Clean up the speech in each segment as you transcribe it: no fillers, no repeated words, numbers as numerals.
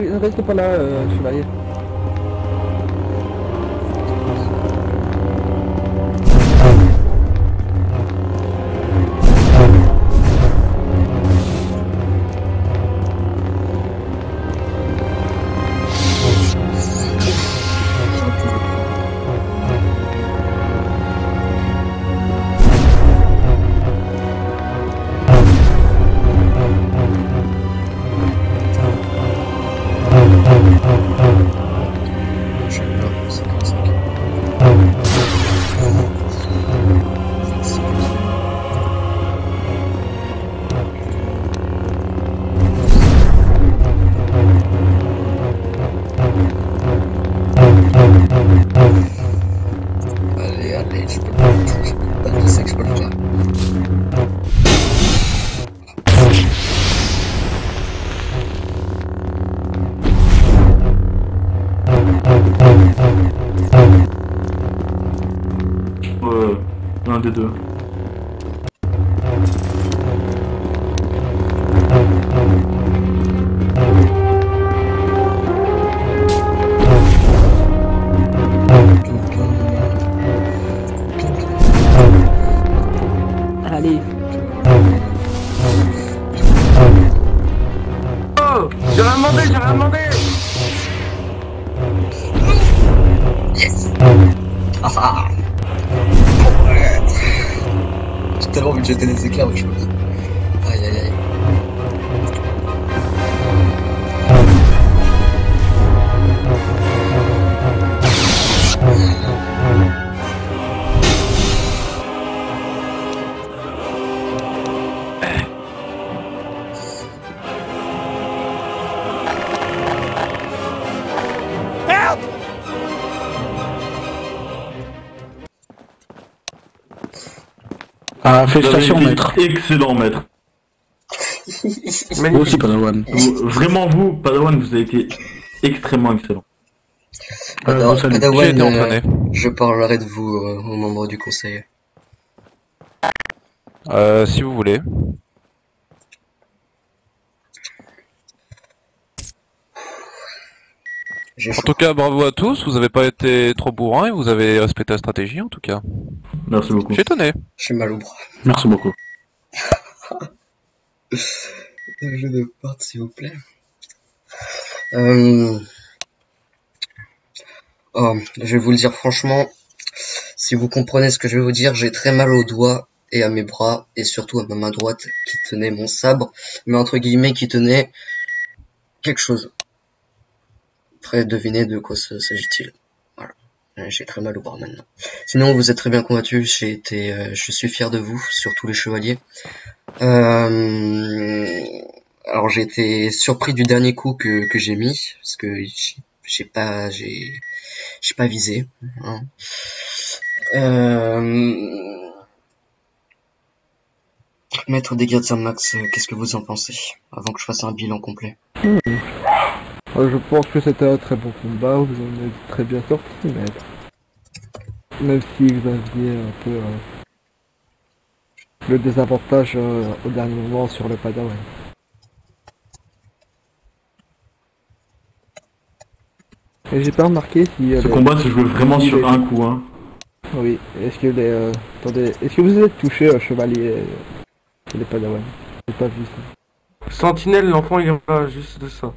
ne restez pas là, chevalier. Allez, je peux pas je sais que je peux le faire. Un des deux. Allez. Oh, j'ai rien demandé, j'ai rien demandé. Yes. Ah. Ouais. J'ai tellement envie de jeter des éclairs autre chose. Aïe aïe aïe. Ah, félicitations, maître. Excellent, maître. Vous aussi, Padawan. Vraiment, vous, Padawan, vous avez été extrêmement excellent. Padawan, J'ai été entraîné. je parlerai de vous aux membres du conseil. Si vous voulez. En tout cas, bravo à tous, vous avez pas été trop bourrin et vous avez respecté la stratégie en tout cas. Merci beaucoup. Je suis étonné. Je suis mal au bras. Merci beaucoup. Un jeu de porte, s'il vous plaît. Oh, je vais vous le dire franchement, si vous comprenez ce que je vais vous dire, j'ai très mal aux doigts et à mes bras, et surtout à ma main droite qui tenait mon sabre, mais entre guillemets qui tenait quelque chose. Après, devinez de quoi s'agit-il. Voilà. J'ai très mal au bras maintenant. Sinon, vous êtes très bien combattus, je suis fier de vous, surtout les chevaliers. Alors j'ai été surpris du dernier coup que j'ai mis, parce que j'ai pas visé. Hein. Maître des gardiens Max, qu'est-ce que vous en pensez, avant que je fasse un bilan complet? Je pense que c'était un très bon combat, vous en êtes très bien sorti, maître. Même si vous aviez un peu le désavantage au dernier moment sur le Padawan. Et j'ai pas remarqué si... Ce combat se jouait vraiment sur un coup, hein. Oui, est-ce que les... attendez, est-ce que vous êtes touché chevalier sur les Padawan? J'ai pas vu ça. Sentinelle, l'enfant il est là juste de ça.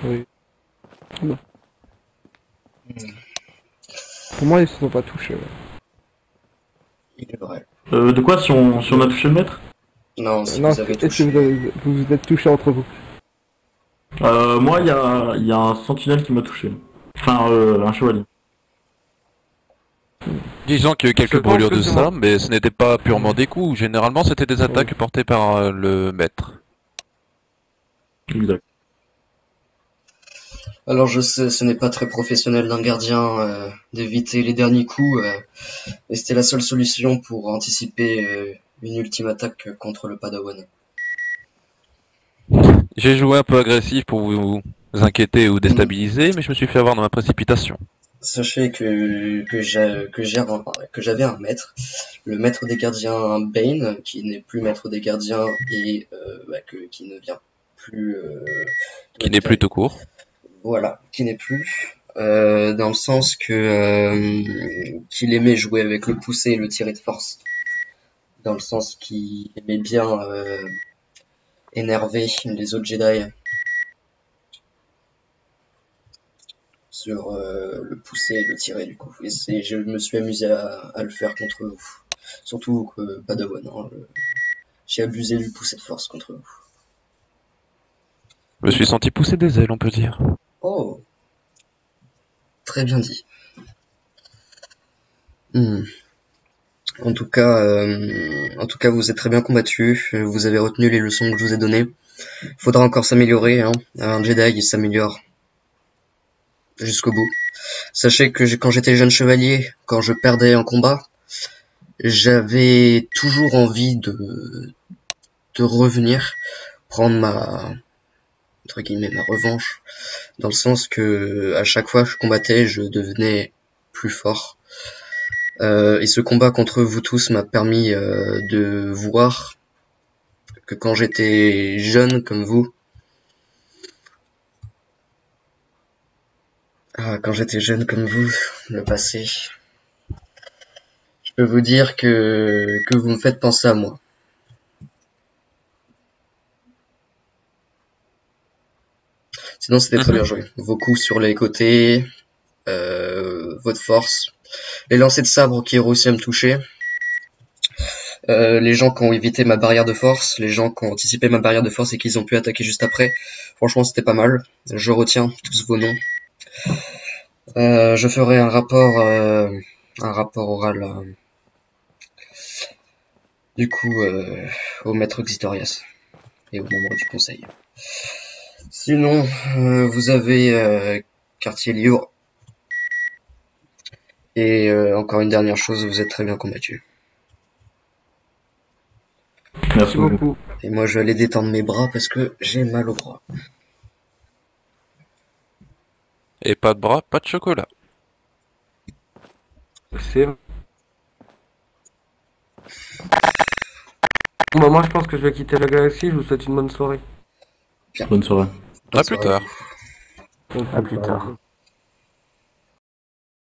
Oui. Bon. Pour moi, ils se sont pas touchés. Ouais. Il est vrai. De quoi si on a touché le maître? Non, si Non, vous avez est-ce touché. que vous êtes touchés entre vous? Moi, il y a un sentinelle qui m'a touché. Enfin, un chevalier. Disons qu'il y a eu quelques brûlures de ça, mais ce n'était pas purement des coups. Généralement, c'était des attaques portées par le maître. Exact. Alors je sais, ce n'est pas très professionnel d'un gardien d'éviter les derniers coups, et c'était la seule solution pour anticiper une ultime attaque contre le Padawan. J'ai joué un peu agressif pour vous inquiéter ou déstabiliser, mais je me suis fait avoir dans ma précipitation. Sachez que j'avais un maître, le maître des gardiens Bane, qui n'est plus maître des gardiens et qui ne vient plus... Qui n'est plus tout court. voilà, qui n'est plus. Dans le sens que qu'il aimait jouer avec le poussé et le tiré de force. Dans le sens qu'il aimait bien énerver les autres Jedi sur le pousser et le tirer du coup. Et je me suis amusé à le faire contre vous. Surtout que Padawan, hein, j'ai abusé du pousser de force contre vous. Je me suis senti pousser des ailes, on peut dire. Oh, très bien dit. En tout cas, vous êtes très bien combattu. Vous avez retenu les leçons que je vous ai données. Faudra encore s'améliorer, hein. Un Jedi, il s'améliore jusqu'au bout. Sachez que quand j'étais jeune chevalier, quand je perdais un combat, j'avais toujours envie de revenir, prendre entre guillemets, ma revanche, dans le sens que à chaque fois que je combattais, je devenais plus fort. Et ce combat contre vous tous m'a permis de voir que quand j'étais jeune comme vous, le passé, je peux vous dire que vous me faites penser à moi. Sinon, c'était très bien joué. Vos coups sur les côtés, votre force, les lancers de sabre qui ont réussi à me toucher, les gens qui ont évité ma barrière de force, les gens qui ont anticipé ma barrière de force et qu'ils ont pu attaquer juste après. Franchement, c'était pas mal. Je retiens tous vos noms. Je ferai un rapport oral du coup au maître Xitorias et aux membres du conseil. Sinon, vous avez quartier libre. Et encore une dernière chose, vous êtes très bien combattu. Merci beaucoup. Et moi, je vais aller détendre mes bras parce que j'ai mal aux bras. Et pas de bras, pas de chocolat. C'est... Bon, bah, moi, je pense que je vais quitter la galaxie. Je vous souhaite une bonne soirée. Bonne soirée. À plus tard. À plus tard.